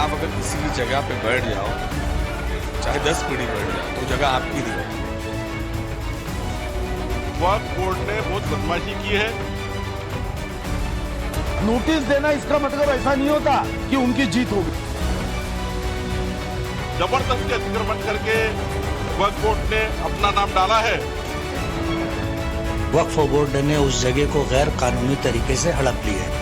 आप अगर किसी भी जगह पे बैठ जाओ, चाहे 10 पीढ़ी बैठ जाओ, तो जगह आपकी नहीं होगी। वक्फ बोर्ड ने बहुत बदमाशी की है। नोटिस देना इसका मतलब ऐसा नहीं होता कि उनकी जीत होगी। जबरदस्ती अतिक्रमण करके वक्फ बोर्ड ने अपना नाम डाला है। वक्फ बोर्ड ने उस जगह को गैर कानूनी तरीके से हड़प ली है।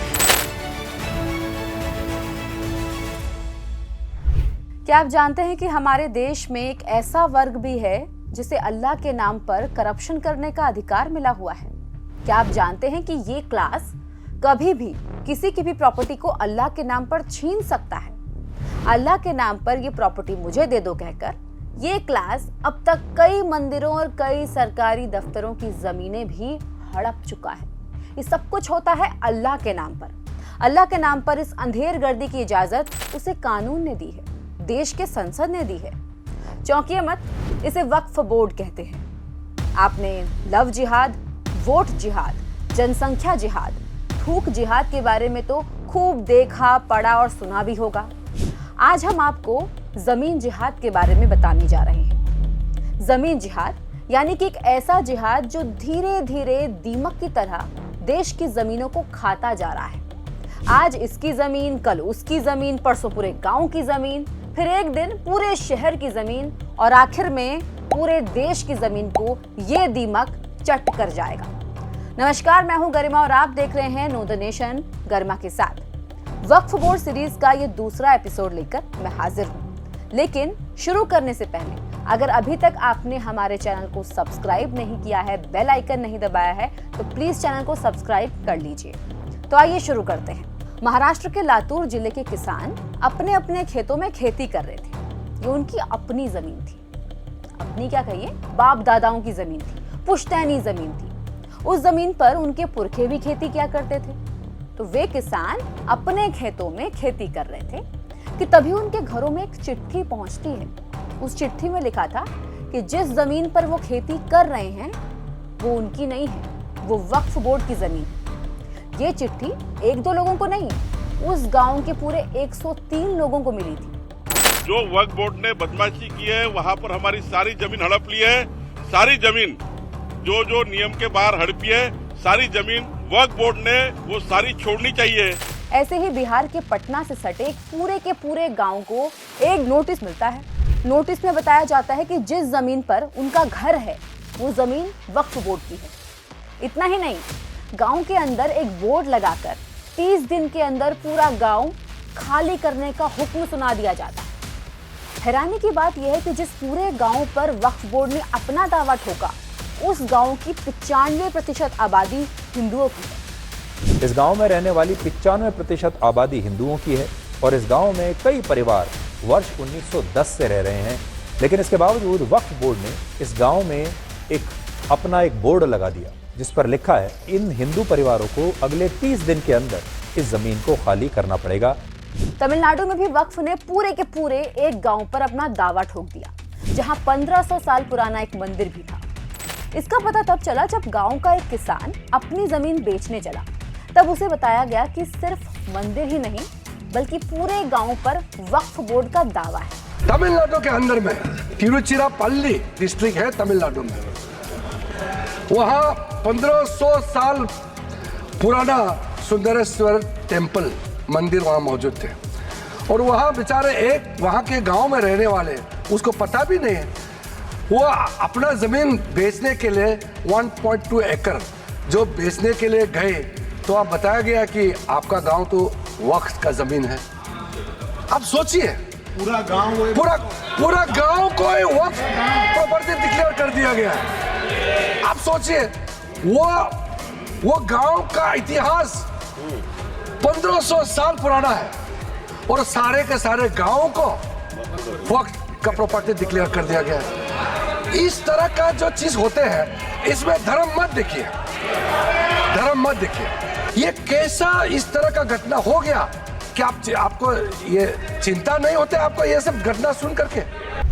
क्या आप जानते हैं कि हमारे देश में एक ऐसा वर्ग भी है जिसे अल्लाह के नाम पर करप्शन करने का अधिकार मिला हुआ है? क्या आप जानते हैं कि ये क्लास कभी भी किसी की भी प्रॉपर्टी को अल्लाह के नाम पर छीन सकता है? अल्लाह के नाम पर ये प्रॉपर्टी मुझे दे दो कहकर ये क्लास अब तक कई मंदिरों और कई सरकारी दफ्तरों की जमीनें भी हड़प चुका है। ये सब कुछ होता है अल्लाह के नाम पर। अल्लाह के नाम पर इस अंधेरगर्दी की इजाजत उसे कानून ने दी है, देश के संसद ने दी है। चौंकिए मत, इसे वक्फ बोर्ड कहते हैं। आपने लव जिहाद, वोट जिहाद, जनसंख्या जिहाद, थूक जिहाद के बारे में तो खूब देखा, पढ़ा और सुना भी होगा। आज हम आपको जमीन जिहाद के बारे में बताने जा रहे हैं। जमीन जिहाद यानी कि एक ऐसा जिहाद जो धीरे धीरे दीमक की तरह देश की जमीनों को खाता जा रहा है। आज इसकी जमीन, कल उसकी जमीन, परसों पूरे गांव की जमीन, फिर एक दिन पूरे शहर की जमीन और आखिर में पूरे देश की जमीन को ये दीमक चट कर जाएगा। नमस्कार, मैं हूं गरिमा और आप देख रहे हैं नो द नेशन गरिमा के साथ। वक्फ बोर्ड सीरीज का ये दूसरा एपिसोड लेकर मैं हाजिर हूं। लेकिन शुरू करने से पहले अगर अभी तक आपने हमारे चैनल को सब्सक्राइब नहीं किया है, बेल आइकन नहीं दबाया है, तो प्लीज चैनल को सब्सक्राइब कर लीजिए। तो आइए शुरू करते हैं। महाराष्ट्र के लातूर जिले के किसान अपने अपने खेतों में खेती कर रहे थे। ये उनकी अपनी जमीन थी। अपनी क्या कहिए, बाप दादाओं की जमीन थी, पुश्तैनी जमीन थी। उस जमीन पर उनके पुरखे भी खेती किया करते थे। तो वे किसान अपने खेतों में खेती कर रहे थे कि तभी उनके घरों में एक चिट्ठी पहुंचती है। उस चिट्ठी में लिखा था कि जिस जमीन पर वो खेती कर रहे हैं वो उनकी नहीं है, वो वक्फ बोर्ड की जमीन है। ये चिट्ठी एक दो लोगों को नहीं, उस गांव के पूरे 103 लोगों को मिली थी। जो वक्फ बोर्ड ने बदमाशी की है, वहाँ पर हमारी सारी जमीन हड़प ली है। सारी जमीन जो नियम के बाहर हड़पी है, सारी जमीन वक्फ बोर्ड ने वो सारी छोड़नी चाहिए। ऐसे ही बिहार के पटना से सटे पूरे के पूरे गांव को एक नोटिस मिलता है। नोटिस में बताया जाता है कि जिस जमीन पर उनका घर है वो जमीन वक्फ बोर्ड की है। इतना ही नहीं, गांव के अंदर एक बोर्ड लगाकर 30 दिन के अंदर पूरा गांव खाली करने का हुक्म सुना दिया जाता है। हैरानी की बात यह है कि जिस पूरे गांव पर वक्फ बोर्ड ने अपना दावा ठोका, उस गांव की 95% आबादी हिंदुओं की है। इस गांव में रहने वाली 95% आबादी हिंदुओं की है और इस गांव में कई परिवार वर्ष 1910 से रह रहे हैं। लेकिन इसके बावजूद वक्फ बोर्ड ने इस गांव में अपना एक बोर्ड लगा दिया जिस पर लिखा है इन हिंदू परिवारों को अगले 30 दिन के अंदर इस जमीन को खाली करना पड़ेगा। तमिलनाडु में भी वक्फ ने पूरे के पूरे एक गांव पर अपना दावा ठोक दिया, जहां 1500 साल पुराना एक मंदिर भी था। इसका पता तब चला जब गांव का एक किसान अपनी जमीन बेचने चला। तब उसे बताया गया कि सिर्फ मंदिर ही नहीं बल्कि पूरे गांव पर वक्फ बोर्ड का दावा है। तमिलनाडु के अंदर में तिरुचिरापल्ली डिस्ट्रिक्ट है तमिलनाडु में। वहाँ 1500 साल पुराना सुंदरेश्वर टेम्पल मंदिर वहाँ मौजूद थे और वहाँ बेचारे एक वहाँ के गांव में रहने वाले उसको पता भी नहीं है, वो अपना जमीन बेचने के लिए 1.2 एकड़ जो बेचने के लिए गए तो आप बताया गया कि आपका गांव तो वक्फ का जमीन है। आप सोचिए पूरा गांव को वक्फ प्रॉपर्टी डिक्लेयर कर दिया गया है। आप सोचिए वो गांव का इतिहास 1500 साल पुराना है और सारे के सारे गांव को वक्फ का प्रॉपर्टी डिक्लेयर कर दिया गया है। इस तरह का जो चीज होते हैं इसमें धर्म मत देखिए, धर्म मत देखिए। ये कैसा इस तरह का घटना हो गया कि आपको ये चिंता नहीं होते आपको ये सब घटना सुन करके?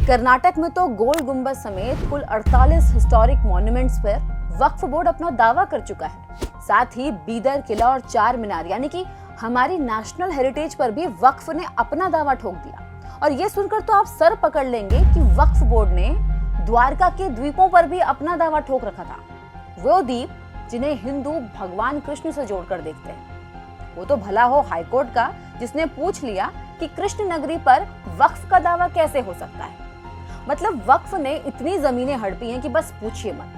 कर्नाटक में तो गोल गुंबद समेत कुल 48 हिस्टोरिक मॉन्यूमेंट्स पर वक्फ बोर्ड अपना दावा कर चुका है। साथ ही बीदर किला और चार मीनार यानी कि हमारी नेशनल हेरिटेज पर भी वक्फ ने अपना दावा ठोक दिया। और ये सुनकर तो आप सर पकड़ लेंगे कि वक्फ बोर्ड ने द्वारका के द्वीपों पर भी अपना दावा ठोक रखा था, वो द्वीप जिन्हें हिंदू भगवान कृष्ण से जोड़कर देखते हैं। वो तो भला हो हाईकोर्ट का, जिसने पूछ लिया कि कृष्ण नगरी पर वक्फ का दावा कैसे हो सकता है। मतलब वक्फ ने इतनी जमीनें हड़पी हैं कि बस पूछिए मत।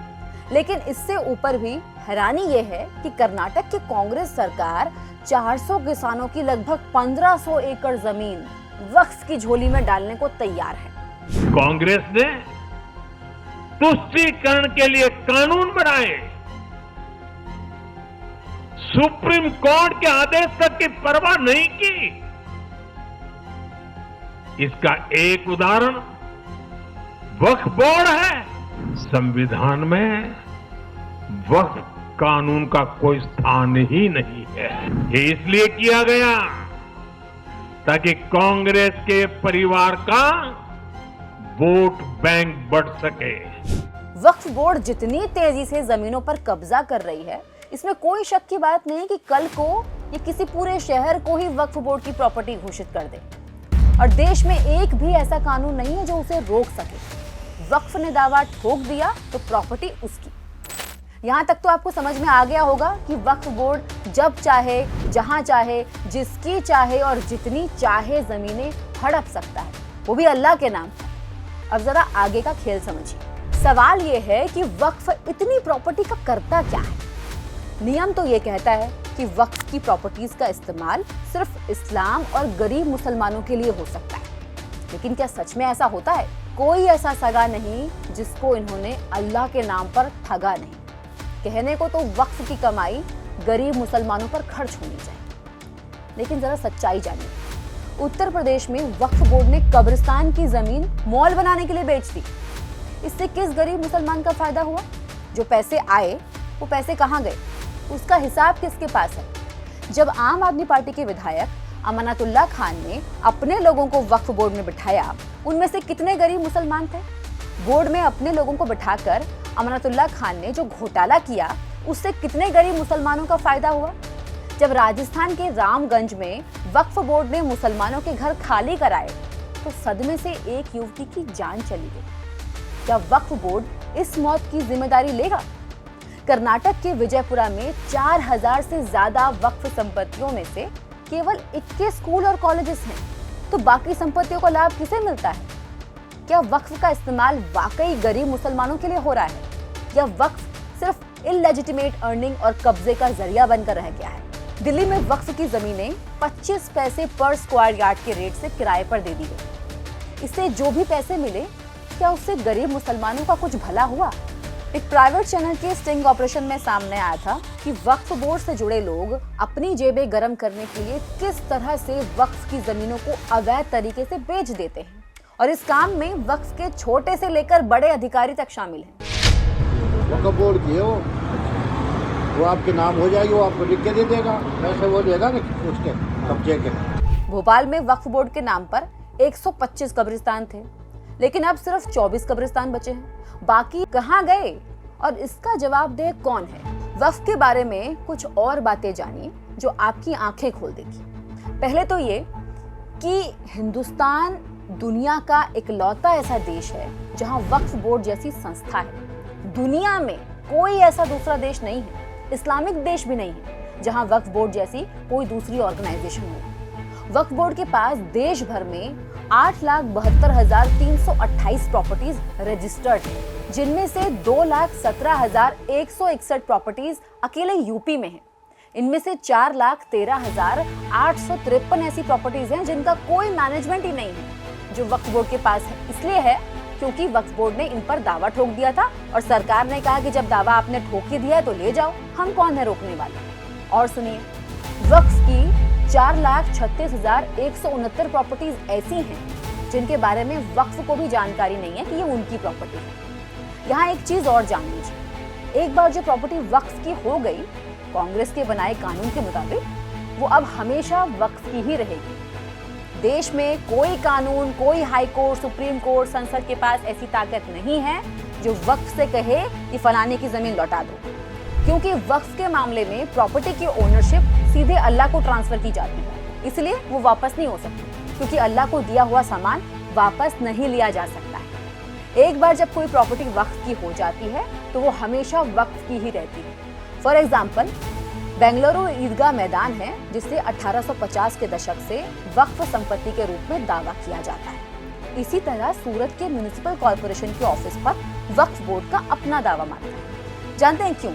लेकिन इससे ऊपर भी हैरानी ये है कि कर्नाटक की कांग्रेस सरकार 400 किसानों की लगभग 1500 एकड़ जमीन वक्फ की झोली में डालने को तैयार है। कांग्रेस ने तुष्टीकरण के लिए कानून बनाए, सुप्रीम कोर्ट के आदेश तक की परवाह नहीं की। इसका एक उदाहरण वक्फ बोर्ड है। संविधान में वक्फ कानून का कोई स्थान ही नहीं है। ये इसलिए किया गया ताकि कांग्रेस के परिवार का वोट बैंक बढ़ सके। वक्फ बोर्ड जितनी तेजी से जमीनों पर कब्जा कर रही है, इसमें कोई शक की बात नहीं कि कल को ये किसी पूरे शहर को ही वक्फ बोर्ड की प्रॉपर्टी घोषित कर दे। और देश में एक भी ऐसा कानून नहीं है जो उसे रोक सके। वक्फ ने दावा ठोक दिया तो प्रॉपर्टी उसकी। यहाँ तक तो आपको समझ में आ गया होगा कि वक्फ बोर्ड जब चाहे, जहां चाहे, जिसकी चाहे और जितनी चाहे जमीनें हड़प सकता है, वो भी अल्लाह के नाम पर। अब जरा आगे का खेल समझिए। सवाल ये है कि वक्फ इतनी प्रॉपर्टी का करता क्या है। नियम तो ये कहता है कि वक्फ की प्रॉपर्टीज का इस्तेमाल सिर्फ इस्लाम और गरीब मुसलमानों के लिए हो सकता है। लेकिन क्या सच में ऐसा होता है? कोई ऐसा सगा नहीं जिसको इन्होंने अल्लाह के नाम पर ठगा नहीं। कहने को तो वक्फ की कमाई गरीब मुसलमानों पर खर्च होनी चाहिए, लेकिन जरा सच्चाई जानिए। उत्तर प्रदेश में वक्फ बोर्ड ने कब्रिस्तान की जमीन मॉल बनाने के लिए बेच दी। इससे किस गरीब मुसलमान का फायदा हुआ? जो पैसे आए वो पैसे कहाँ गए? उसका हिसाब किसके पास है? जब आम आदमी पार्टी के विधायक अमानतुल्लाह खान ने अपने लोगों को वक्फ बोर्ड में बिठाया, उनमें से कितने गरीब मुसलमान थे? बोर्ड में अपने लोगों को बिठाकर अमानतुल्लाह खान ने जो घोटाला किया, उससे कितने गरीब मुसलमानों का फायदा हुआ? जब राजस्थान के रामगंज में वक्फ बोर्ड ने मुसलमानों के घर खाली कराए तो सदमे से एक युवती की जान चली गई। क्या वक्फ बोर्ड इस मौत की जिम्मेदारी लेगा? कर्नाटक के विजयपुरा में 4000 से ज्यादा वक्फ संपत्तियों में से केवल 21 स्कूल और कॉलेजेस हैं, तो बाकी संपत्तियों का लाभ किसे मिलता है? क्या वक्फ का इस्तेमाल वाकई गरीब मुसलमानों के लिए हो रहा है, या वक्फ सिर्फ इलेजिटिमेट अर्निंग और कब्जे का जरिया बनकर रह गया है? दिल्ली में वक्फ की जमीनें 25 पैसे पर स्क्वायर यार्ड के रेट से किराए पर दे दी गई। इससे जो भी पैसे मिले, क्या उससे गरीब मुसलमानों का कुछ भला हुआ? एक प्राइवेट चैनल के स्टिंग ऑपरेशन में सामने आया था कि वक्फ बोर्ड से जुड़े लोग अपनी जेबें गर्म करने के लिए किस तरह से वक्फ की जमीनों को अवैध तरीके से बेच देते हैं, और इस काम में वक्फ के छोटे से लेकर बड़े अधिकारी तक शामिल हैं। वक्फ बोर्ड की है वो आपके नाम हो जाएगी, वो आपको लिख के दे देगा, पैसे वो देगा कि उसके कब्जे के। भोपाल में वक्फ बोर्ड के नाम पर 125 कब्रिस्तान थे, लेकिन अब सिर्फ 24 कब्रिस्तान बचे हैं। बाकी कहाँ गए और इसका जवाबदेह कौन है? वक्फ के बारे में कुछ और बातें जानिए जो आपकी आंखें खोल देगी। पहले तो ये कि हिंदुस्तान दुनिया का इकलौता ऐसा देश है जहां वक्फ बोर्ड जैसी संस्था है। दुनिया में कोई ऐसा दूसरा देश नहीं है, इस्लामिक देश भी नहीं है, जहां वक्फ बोर्ड जैसी कोई दूसरी ऑर्गेनाइजेशन हो। वक्फ बोर्ड के पास देश भर में 8,72,328 प्रॉपर्टीज रजिस्टर्ड है, जिनमें से 2,17,161 प्रॉपर्टीज अकेले यूपी में है। इनमें से 4,13,853 ऐसी प्रॉपर्टीज हैं जिनका कोई मैनेजमेंट ही नहीं है, जो वक्फ बोर्ड के पास है। इसलिए है क्योंकि वक्फ बोर्ड ने इन पर दावा ठोक दिया था और सरकार ने कहा कि जब दावा आपने ठोक ही दिया है तो ले जाओ, हम कौन है रोकने वाले। और सुनिए, वक्फ की 4,36,169 प्रॉपर्टीज ऐसी हैं जिनके बारे में वक्फ को भी जानकारी नहीं है कि ये उनकी प्रॉपर्टी है। यहाँ एक चीज और जान लीजिए, एक बार जो प्रॉपर्टी वक्फ की हो गई, कांग्रेस के बनाए कानून के मुताबिक वो अब हमेशा वक्फ की ही रहेगी। देश में कोई कानून, कोई हाई कोर्ट, सुप्रीम कोर्ट, संसद के पास ऐसी ताकत नहीं है जो वक्फ से कहे कि फलाने की जमीन लौटा दो, क्योंकि वक्फ के मामले में प्रॉपर्टी की ओनरशिप सीधे अल्लाह को ट्रांसफर की जाती है, इसलिए वो वापस नहीं हो सकती, क्योंकि अल्लाह को दिया हुआ सामान वापस नहीं लिया जा सकता है। एक बार जब कोई प्रॉपर्टी वक्फ की हो जाती है तो वो हमेशा वक्फ की ही रहती है। फॉर एग्जाम्पल, बेंगलुरु ईदगाह मैदान है जिसे 1850 के दशक से वक्फ संपत्ति के रूप में दावा किया जाता है। इसी तरह सूरत के म्युनिसिपल कॉर्पोरेशन के ऑफिस पर वक्फ बोर्ड का अपना दावा मानता है। जानते हैं क्यों?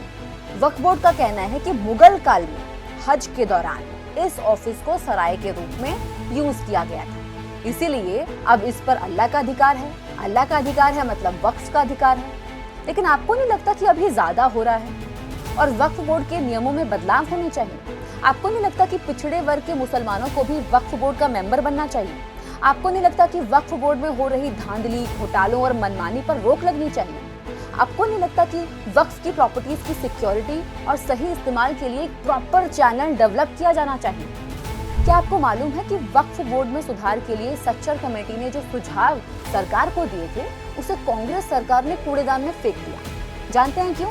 वक्फ बोर्ड का कहना है कि मुगल काल में हज के दौरान इस ऑफिस को सराय के रूप में यूज किया गया था, इसीलिए अब इस पर अल्लाह का अधिकार है। अल्लाह का अधिकार है मतलब वक्फ का अधिकार है। लेकिन आपको नहीं लगता कि अभी ज्यादा हो रहा है और वक्फ बोर्ड के नियमों में बदलाव होने चाहिए? आपको नहीं लगता कि पिछड़े वर्ग के मुसलमानों को भी वक्फ बोर्ड का मेंबर बनना चाहिए? आपको नहीं लगता कि वक्फ बोर्ड में हो रही धांधली, घोटालों और मनमानी पर रोक लगनी चाहिए? आपको नहीं लगता कि वक्फ की प्रॉपर्टीज की सिक्योरिटी और सही इस्तेमाल के लिए एक प्रॉपर चैनल डेवलप किया जाना चाहिए? क्या आपको मालूम है कि वक्फ बोर्ड में सुधार के लिए सच्चर कमेटी ने जो सुझाव सरकार को दिए थे उसे कांग्रेस सरकार ने कूड़ेदान में फेंक दिया। जानते हैं क्यों?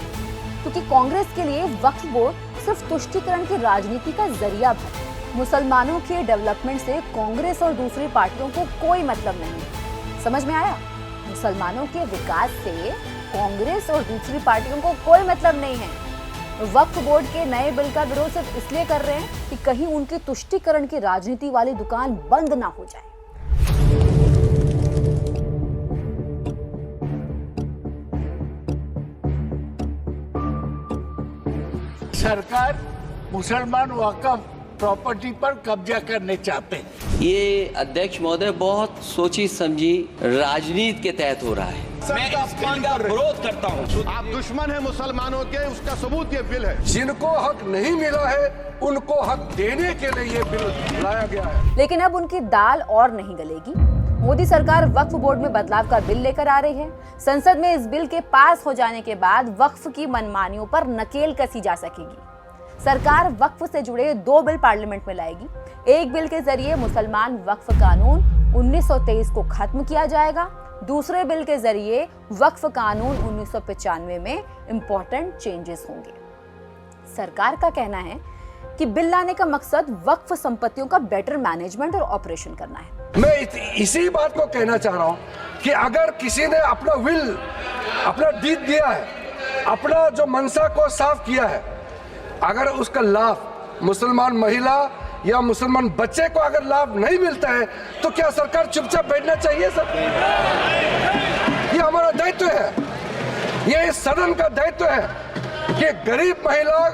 क्योंकि कांग्रेस के लिए वक्फ बोर्ड सिर्फ तुष्टीकरण की राजनीति का जरिया था। मुसलमानों के डेवलपमेंट से कांग्रेस और दूसरी पार्टियों को कोई मतलब नहीं। समझ में आया? मुसलमानों के विकास से कांग्रेस और दूसरी पार्टियों को कोई मतलब नहीं है। वक्फ बोर्ड के नए बिल का विरोध सिर्फ इसलिए कर रहे हैं कि कहीं उनकी तुष्टीकरण की राजनीति वाली दुकान बंद ना हो जाए। सरकार मुसलमान वक़्फ़ प्रॉपर्टी पर कब्जा करने चाहते हैं। ये अध्यक्ष महोदय बहुत सोची समझी राजनीति के तहत हो रहा है। मैं इस बिल का विरोध करता हूँ। आप दुश्मन हैं मुसलमानों के, उसका सबूत ये बिल है। जिनको हक नहीं मिला है उनको हक देने के लिए ये बिल लाया गया है। लेकिन अब उनकी दाल और नहीं गलेगी। मोदी सरकार वक्फ बोर्ड में बदलाव का बिल लेकर आ रही है। संसद में इस बिल के पास हो जाने के बाद वक्फ की मनमानियों पर नकेल कसी जा सकेगी। सरकार वक्फ से जुड़े 2 बिल पार्लियामेंट में लाएगी। एक बिल के जरिए मुसलमान वक्फ कानून 1923 को खत्म किया जाएगा। दूसरे बिल के जरिए वक्फ कानून 1995 में इंपॉर्टेंट चेंजेस होंगे। सरकार का कहना है कि बिल लाने का मकसद वक्फ संपत्तियों का बेटर मैनेजमेंट और ऑपरेशन करना है। मैं इसी बात को कहना चाह रहा हूं कि अगर किसी ने अपना विल, अपना डीड दिया है, अपना जो मनसा को साफ किया है, अगर उसका लाभ मुसलमान महिला या मुसलमान बच्चे को अगर लाभ नहीं मिलता है तो क्या सरकार चुपचाप बैठना चाहिए? सर, ये हमारा दायित्व है, ये इस सदन का दायित्व है कि गरीब महिला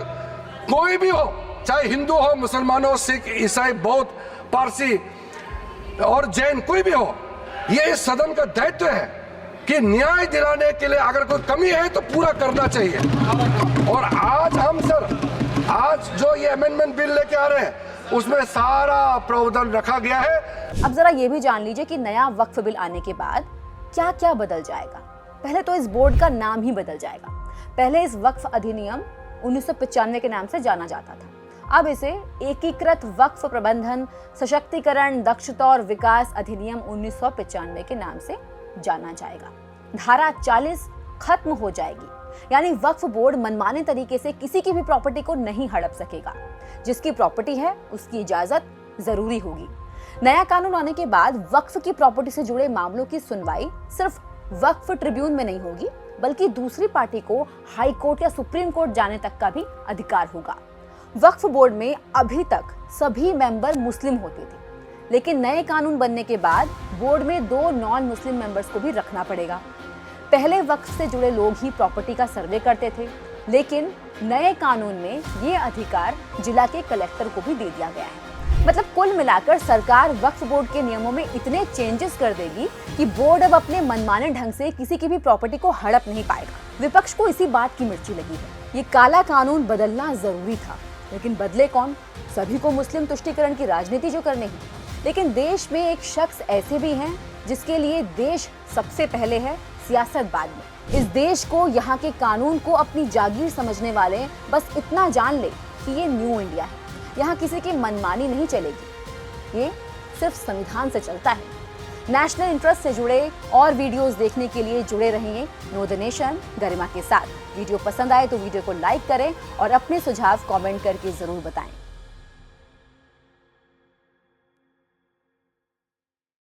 कोई भी हो, चाहे हिंदू हो, मुसलमान हो, सिख, ईसाई, बौद्ध, पारसी और जैन, कोई भी हो, ये इस सदन का दायित्व है कि न्याय दिलाने के लिए अगर कोई कमी है तो पूरा करना चाहिए। और आज हम आज जो ये अमेंडमेंट बिल लेके आ रहे हैं उसमें सारा प्रावधान रखा गया है। अब जरा ये भी जान लीजिए कि नया वक्फ बिल आने के बाद क्या क्या बदल जाएगा। पहले तो इस बोर्ड का नाम ही बदल जाएगा। पहले इस वक्फ अधिनियम 1995 के नाम से जाना जाता था। अब इसे एकीकृत वक्फ प्रबंधन, सशक्तिकरण, दक्षता और विकास अधिनियम 1995 के नाम से जाना जाएगा। धारा 40 खत्म हो जाएगी, यानी वक्फ बोर्ड मनमाने तरीके से किसी की भी प्रॉपर्टी को नहीं हड़प सकेगा। जिसकी प्रॉपर्टी है उसकी इजाजत जरूरी होगी। नया कानून आने के बाद वक्फ की प्रॉपर्टी से जुड़े मामलों की सुनवाई सिर्फ वक्फ ट्रिब्यून में नहीं होगी, बल्कि दूसरी पार्टी को हाई कोर्ट या सुप्रीम कोर्ट जाने तक का भी अधिकार होगा। वक्फ बोर्ड में अभी तक सभी मेंबर मुस्लिम होते थे, लेकिन नए कानून बनने के बाद बोर्ड में 2 नॉन मुस्लिम मेंबर्स को भी रखना पड़ेगा। पहले वक्फ से जुड़े लोग ही प्रॉपर्टी का सर्वे करते थे, लेकिन नए कानून में ये अधिकार जिला के कलेक्टर को भी दे दिया गया है। मतलब कुल मिलाकर सरकार वक्फ बोर्ड के नियमों में इतने चेंजेस कर देगी कि बोर्ड अब अपने मनमाने ढंग से किसी की भी प्रॉपर्टी को हड़प नहीं पाएगा। विपक्ष को इसी बात की मिर्ची लगी है। ये काला कानून बदलना जरूरी था, लेकिन बदले कौन? सभी को मुस्लिम तुष्टीकरण की राजनीति जो करनी है। लेकिन देश में एक शख्स ऐसे भी हैं जिसके लिए देश सबसे पहले है, सियासत बाद में। इस देश को, यहाँ के कानून को अपनी जागीर समझने वाले बस इतना जान ले कि ये न्यू इंडिया है, यहाँ किसी की मनमानी नहीं चलेगी, ये सिर्फ संविधान से चलता है। नेशनल इंटरेस्ट से जुड़े और वीडियोस देखने के लिए जुड़े रहिए नो द नेशन गरिमा के साथ। वीडियो पसंद आए तो वीडियो को लाइक करें और अपने सुझाव कमेंट करके जरूर बताएं।